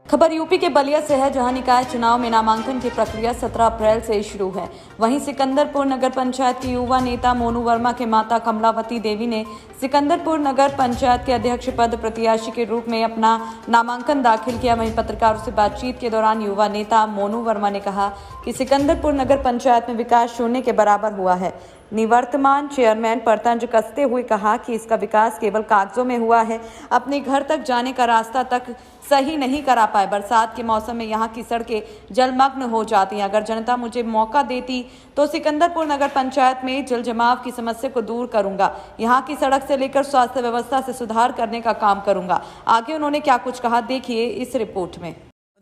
खबर यूपी के बलिया से है, जहां निकाय चुनाव में नामांकन की प्रक्रिया 17 अप्रैल से शुरू है। वहीं सिकंदरपुर नगर पंचायत की युवा नेता मोनू वर्मा के माता कमलावती देवी ने सिकंदरपुर नगर पंचायत के अध्यक्ष पद प्रत्याशी के रूप में अपना नामांकन दाखिल किया। वहीं पत्रकारों से बातचीत के दौरान युवा नेता मोनू वर्मा ने कहा कि सिकंदरपुर नगर पंचायत में विकास शून्य के बराबर हुआ है। निवर्तमान चेयरमैन पर तंज कसते हुए कहा कि इसका विकास केवल कागजों में हुआ है, अपने घर तक जाने का रास्ता तक सही नहीं करा पाए। बरसात के मौसम में यहाँ की सड़कें जलमग्न हो जाती हैं। अगर जनता मुझे मौका देती तो सिकंदरपुर नगर पंचायत में जल जमाव की समस्या को दूर करूंगा। यहाँ की सड़क से लेकर स्वास्थ्य व्यवस्था से सुधार करने का काम करूंगा। आगे उन्होंने क्या कुछ कहा, देखिए इस रिपोर्ट में।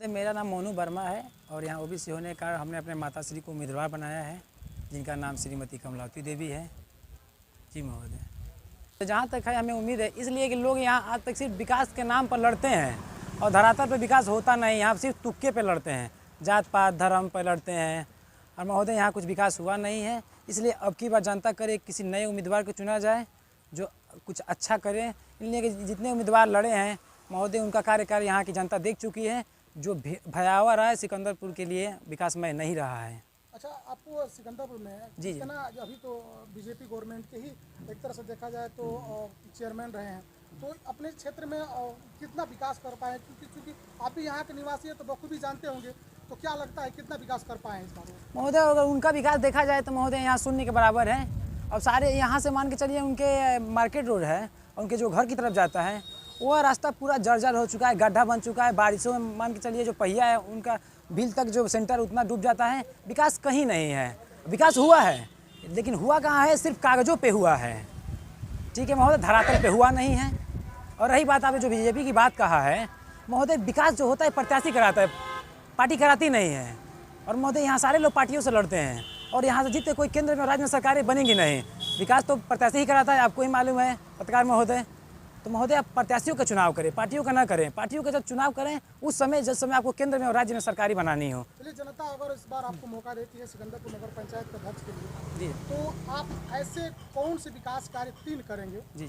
मेरा नाम मोनू वर्मा है और यहाँ ओबीसी होने का हमने अपने माताश्री को उम्मीदवार बनाया है, जिनका नाम श्रीमती कमलावती देवी है। जी महोदय, तो जहाँ तक है हमें उम्मीद है, इसलिए कि लोग यहाँ आज तक सिर्फ विकास के नाम पर लड़ते हैं और धरातल पर विकास होता नहीं। यहाँ सिर्फ तुक्के पे लड़ते हैं, जात पात धर्म पर लड़ते हैं और महोदय यहाँ कुछ विकास हुआ नहीं है। इसलिए अब की बार जनता करे किसी नए उम्मीदवार को चुना जाए जो कुछ अच्छा करे। इसलिए कि जितने उम्मीदवार लड़े हैं महोदय, उनका कार्यकाल यहाँ की जनता देख चुकी है। जो भयावह रहा है सिकंदरपुर के लिए विकासमय नहीं रहा है। अच्छा, आपको सिकंदरपुर में जी ना, अभी तो बीजेपी गवर्नमेंट के ही एक तरह से देखा जाए तो चेयरमैन रहे हैं, तो अपने क्षेत्र में कितना विकास कर पाए? क्योंकि आप भी यहाँ के निवासी हैं तो बखूबी जानते होंगे, तो क्या लगता है कितना विकास कर पाए इस बार? महोदय, अगर उनका विकास देखा जाए तो महोदय यहाँ शून्य के बराबर है। और सारे यहाँ से मान के चलिए, उनके मार्केट रोड है, उनके जो घर की तरफ जाता है वह रास्ता पूरा जर्जर हो चुका है, गड्ढा बन चुका है। बारिशों में मान के चलिए जो पहिया है उनका बिल तक जो सेंटर उतना डूब जाता है। विकास कहीं नहीं है। विकास हुआ है लेकिन हुआ कहाँ है, सिर्फ कागजों पे हुआ है। ठीक है महोदय, धरातल पे हुआ नहीं है। और रही बात आपने जो बीजेपी की बात कहा है महोदय, विकास जो होता है प्रत्याशी कराता है, पार्टी कराती नहीं है। और महोदय यहाँ सारे लोग पार्टियों से लड़ते हैं और यहाँ से जीतते कोई केंद्र में राज्य में सरकारें बनेंगी नहीं। विकास तो प्रत्याशी ही कराता है, आपको ही मालूम है पत्रकार महोदय। तो महोदय आप प्रत्याशियों का चुनाव करें, पार्टियों का ना करें। पार्टियों का जब चुनाव करें उस समय जिस समय आपको केंद्र में और राज्य में सरकारी बनानी हो। चलिए, जनता अगर इस बार आपको मौका देती है सिकंदरपुर नगर पंचायत के अध्यक्ष के लिए जी, तो आप ऐसे कौन से विकास कार्य 3 करेंगे जी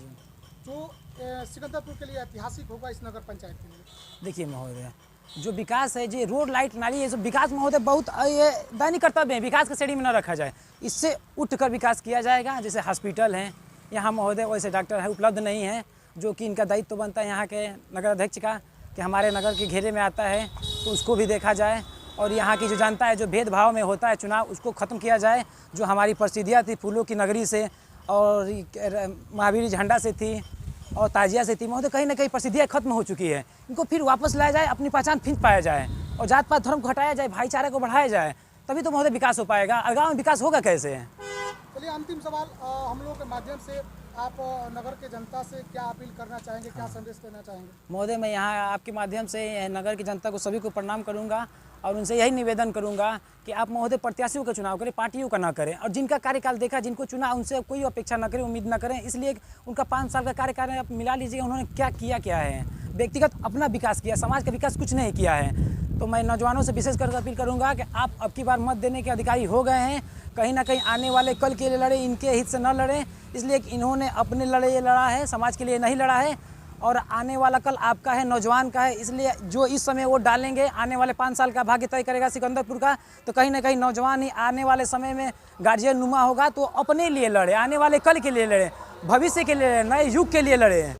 जो सिकंदरपुर के लिए ऐतिहासिक होगा इस नगर पंचायत के लिए? देखिए महोदय, जो विकास है, जी रोड लाइट नाली, ये सब विकास महोदय बहुत ये दैनिक कर्तव्य है। विकास के श्रेणी में न रखा जाए, इससे उठकर विकास किया जाएगा। जैसे हॉस्पिटल हैं यहाँ महोदय, वैसे डॉक्टर है उपलब्ध नहीं है, जो कि इनका दायित्व तो बनता है यहाँ के नगर अध्यक्ष का कि हमारे नगर के घेरे में आता है तो उसको भी देखा जाए। और यहाँ की जो जनता है, जो भेदभाव में होता है चुनाव, उसको ख़त्म किया जाए। जो हमारी प्रसिद्धियाँ थी फूलों की नगरी से और महावीर झंडा से थी और ताजिया से थी महोदय, कहीं ना कहीं प्रसिद्धियाँ खत्म हो चुकी है। इनको फिर वापस लाया जाए, अपनी पहचान फिर पाया जाए और जात पात धर्म को हटाया जाए, भाईचारे को बढ़ाया जाए, तभी तो महोदय विकास हो पाएगा। अलगाव में विकास होगा कैसे? चलिए, अंतिम सवाल हम लोगों के माध्यम से आप नगर के जनता से क्या अपील करना चाहेंगे, क्या संदेश देना चाहेंगे? महोदय, मैं यहाँ आपके माध्यम से नगर की जनता को सभी को प्रणाम करूँगा और उनसे यही निवेदन करूँगा कि आप महोदय प्रत्याशियों का चुनाव करें, पार्टियों का ना करें। और जिनका कार्यकाल देखा, जिनको चुना, उनसे कोई अपेक्षा ना करें, उम्मीद ना करें। इसलिए उनका 5 साल का कार्यकाल आप मिला लीजिए, उन्होंने क्या है। व्यक्तिगत अपना विकास किया, समाज का विकास कुछ नहीं किया है। तो मैं नौजवानों से विशेष कर अपील करूँगा कि आप अब की बार मत देने के अधिकारी हो गए हैं। कहीं ना कहीं आने वाले कल के लिए लड़े, इनके हित से न लड़ें। इसलिए इन्होंने अपने लिए लड़ा है, समाज के लिए नहीं लड़ा है। और आने वाला कल आपका है, नौजवान का है। इसलिए जो इस समय वोट डालेंगे, आने वाले 5 साल का भाग्य तय करेगा सिकंदरपुर का। तो कहीं ना कहीं नौजवान ही आने वाले समय में गार्जियन नुमा होगा, तो अपने लिए लड़े, आने वाले कल के लिए लड़े, भविष्य के लिए लड़े, नए युग के लिए लड़े।